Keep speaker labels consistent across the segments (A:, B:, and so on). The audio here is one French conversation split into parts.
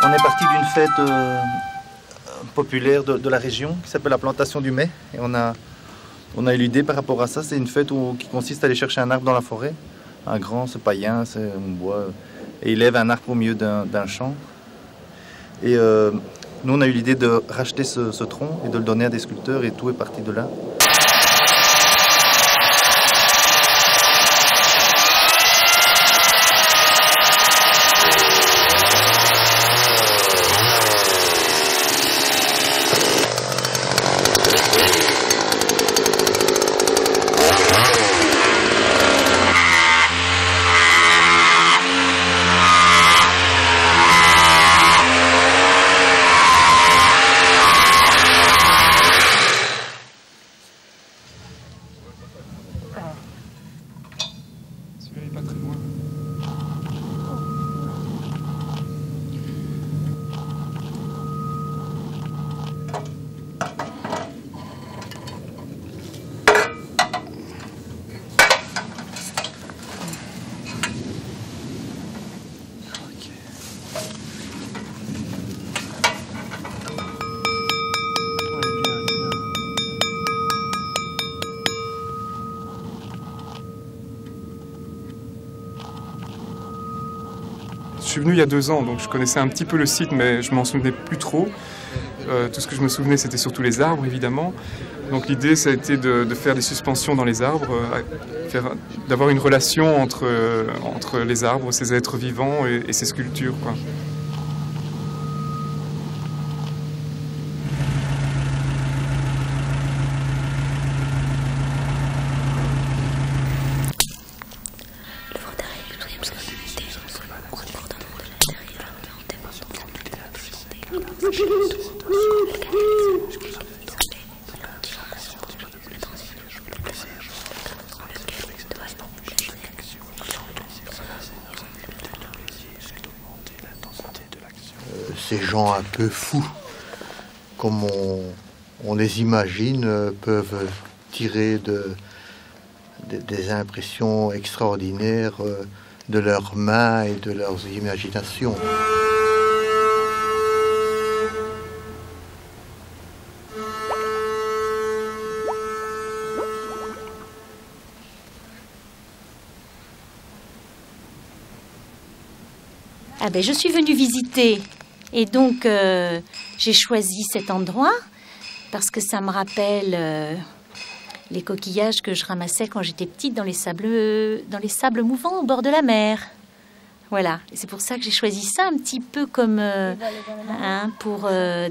A: On est parti d'une fête populaire de la région qui s'appelle la plantation du mai. Et on a eu l'idée par rapport à ça. C'est une fête qui consiste à aller chercher un arbre dans la forêt. Un grand, ce païen, c'est un bois. Et il lève un arbre au milieu d'un champ. Et nous, on a eu l'idée de racheter ce tronc et de le donner à des sculpteurs. Et tout est parti de là.
B: Je suis venu il y a 2 ans, donc je connaissais un petit peu le site, mais je m'en souvenais plus trop. Tout ce que je me souvenais, c'était surtout les arbres, évidemment. Donc l'idée, ça a été de faire des suspensions dans les arbres, d'avoir une relation entre les arbres, ces êtres vivants et ces sculptures, quoi.
C: Ces gens un peu fous, comme on les imagine, peuvent tirer des impressions extraordinaires de leurs mains et de leurs imaginations.
D: Ah ben, je suis venue visiter et donc j'ai choisi cet endroit parce que ça me rappelle les coquillages que je ramassais quand j'étais petite dans les sables mouvants au bord de la mer. Voilà, et c'est pour ça que j'ai choisi ça un petit peu comme pour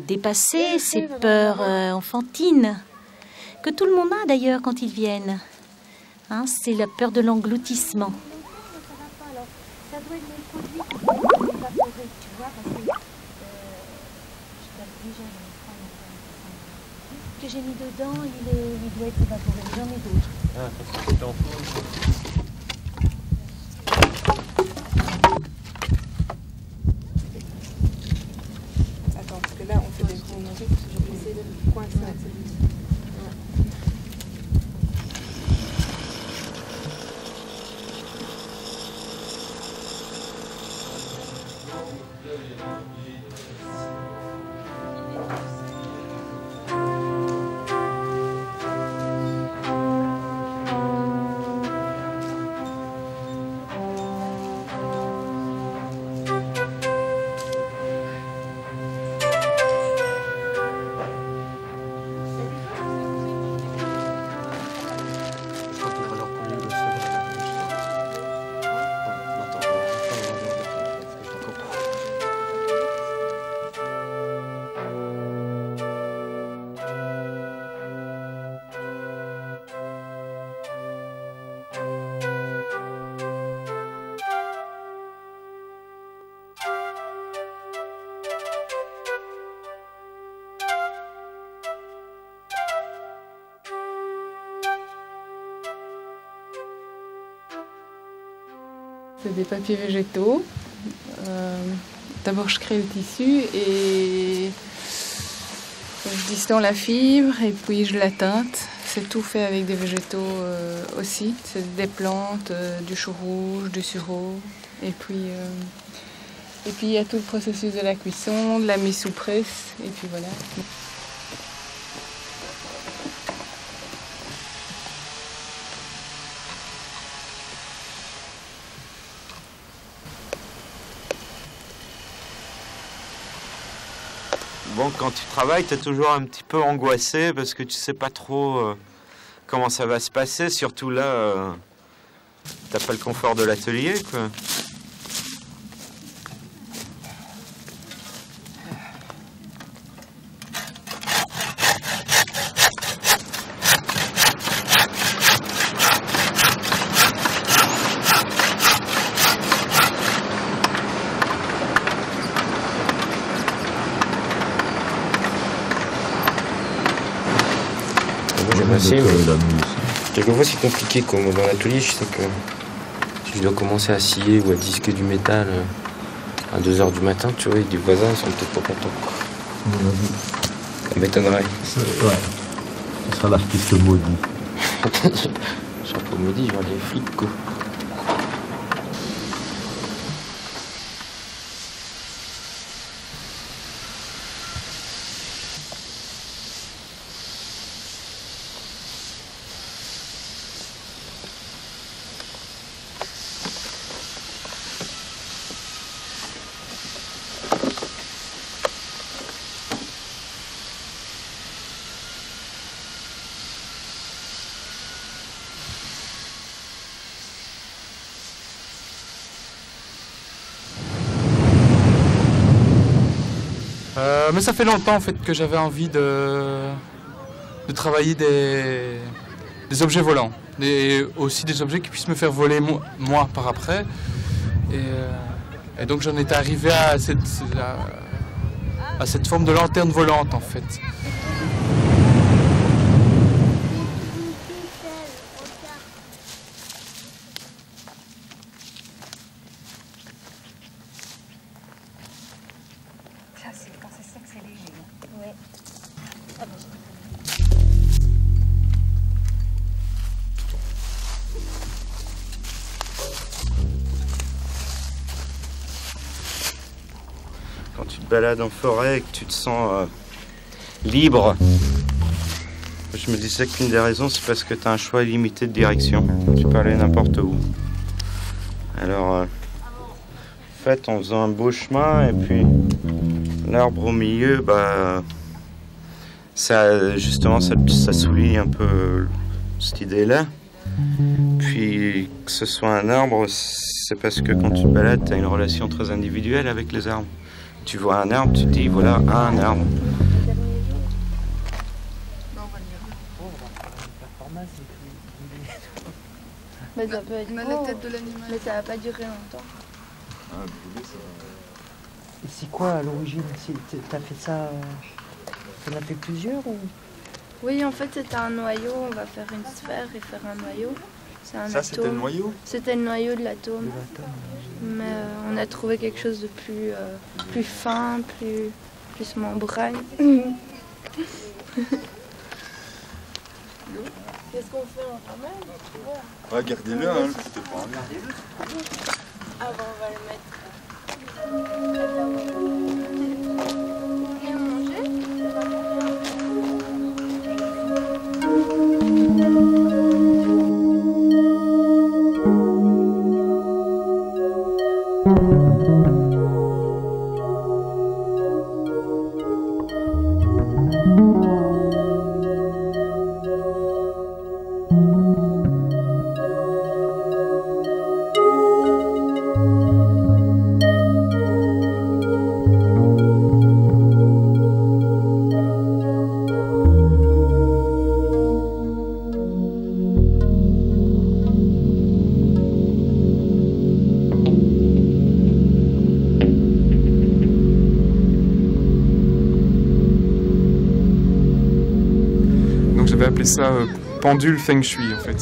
D: dépasser ces peurs enfantines que tout le monde a d'ailleurs quand ils viennent. Hein, c'est la peur de l'engloutissement. Ça doit être le produit évaporé, tu vois, parce que que j'ai mis dedans, il doit être évaporé. J'en ai d'autres.
E: Ah, parce que c'est en fond.
F: Attends, parce que là, on fait des gros trucs, je vais essayer de coincer celui-ci. C'est des papiers végétaux. D'abord, je crée le tissu et je distends la fibre et puis je la teinte. C'est tout fait avec des végétaux aussi. C'est des plantes, du chou rouge, du sureau. Et puis Et puis il y a tout le processus de la cuisson, de la mise sous presse, et puis voilà.
G: Bon, quand tu travailles, tu es toujours un petit peu angoissé parce que tu sais pas trop comment ça va se passer. Surtout là, t'as pas le confort de l'atelier, quoi.
H: Quelquefois c'est compliqué, comme dans l'atelier, je sais que si je dois commencer à scier ou à disquer du métal à 2 h du matin, tu vois, des voisins ils sont peut-être pas contents. Ça m'étonnerait.
I: Ouais. Ce sera l'artiste maudit.
H: Je serai pas maudit, je vais aller flics, quoi.
B: Mais ça fait longtemps en fait que j'avais envie de travailler des objets volants et aussi des objets qui puissent me faire voler moi par après. Et donc j'en étais arrivé à cette forme de lanterne volante en fait.
G: Quand tu te balades en forêt et que tu te sens libre, je me disais qu'une des raisons, c'est parce que tu as un choix illimité de direction. Tu peux aller n'importe où. Alors, en fait, en faisant un beau chemin, et puis l'arbre au milieu, bah, ça, justement, ça souligne un peu cette idée-là. Puis, que ce soit un arbre, c'est parce que quand tu te balades, tu as une relation très individuelle avec les arbres. Tu vois un arbre, tu te dis, voilà, un arbre.
J: Mais ça peut être beau, mais ça va pas durer longtemps.
K: Et c'est quoi à l'origine? T'as fait ça... T'en as fait plusieurs ou...
J: Oui, en fait c'était un noyau, on va faire une sphère et faire un noyau. C'est un atome.
G: C'était le noyau?
J: C'était le noyau de l'atome. Mais on a trouvé quelque chose de plus fin, plus membrane. Qu'est-ce qu'on fait? On ramène?
G: Ouais, gardez-le, hein, c'était pas un
J: Ah bon, on va le mettre. Bien manger?
B: J'avais appelé ça pendule feng shui en fait.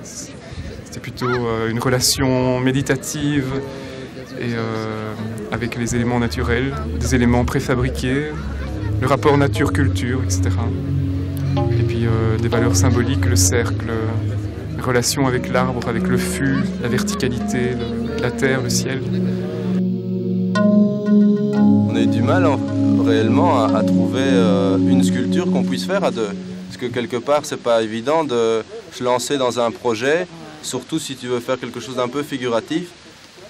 B: C'était plutôt une relation méditative et avec les éléments naturels, des éléments préfabriqués, le rapport nature-culture, etc. Et puis des valeurs symboliques, le cercle, la relation avec l'arbre, avec le fût, la verticalité, la terre, le ciel.
L: mal réellement à trouver une sculpture qu'on puisse faire à deux. Parce que quelque part, c'est pas évident de se lancer dans un projet, surtout si tu veux faire quelque chose d'un peu figuratif,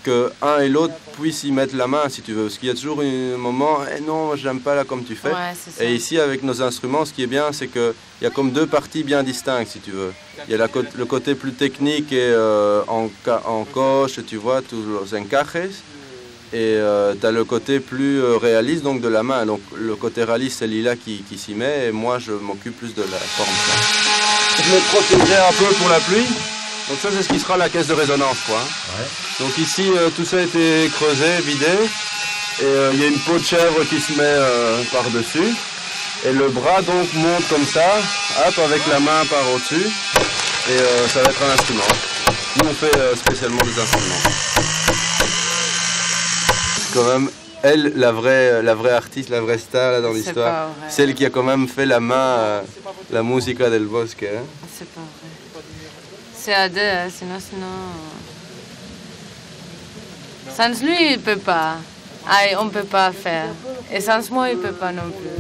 L: que un et l'autre puissent y mettre la main si tu veux. Parce qu'il y a toujours un moment, eh non, je n'aime pas là comme tu fais.
M: Ouais,
L: et ici, avec nos instruments, ce qui est bien, c'est qu'il y a comme deux parties bien distinctes, si tu veux. Il y a le côté plus technique et en coche, tu vois, tous les encajes. Et tu as le côté plus réaliste, donc de la main. Donc le côté réaliste, c'est Lila qui s'y met, et moi, je m'occupe plus de la forme. Je vais protéger un peu pour la pluie. Donc ça, c'est ce qui sera la caisse de résonance, quoi. Ouais. Donc ici, tout ça a été creusé, vidé. Et il y a une peau de chèvre qui se met par-dessus. Et le bras, donc, monte comme ça, hop, avec la main par au-dessus. Et ça va être un instrument. Nous, on fait spécialement des instruments. Quand même, elle, la vraie artiste, la vraie star là, dans l'histoire, celle qui a quand même fait la main, la musica del bosque. Hein.
M: C'est pas vrai. C'est à deux, hein, sinon... Sans lui, il peut pas. On peut pas faire. Et sans moi, il peut pas non plus.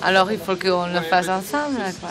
M: Alors il faut qu'on le fasse ensemble, quoi.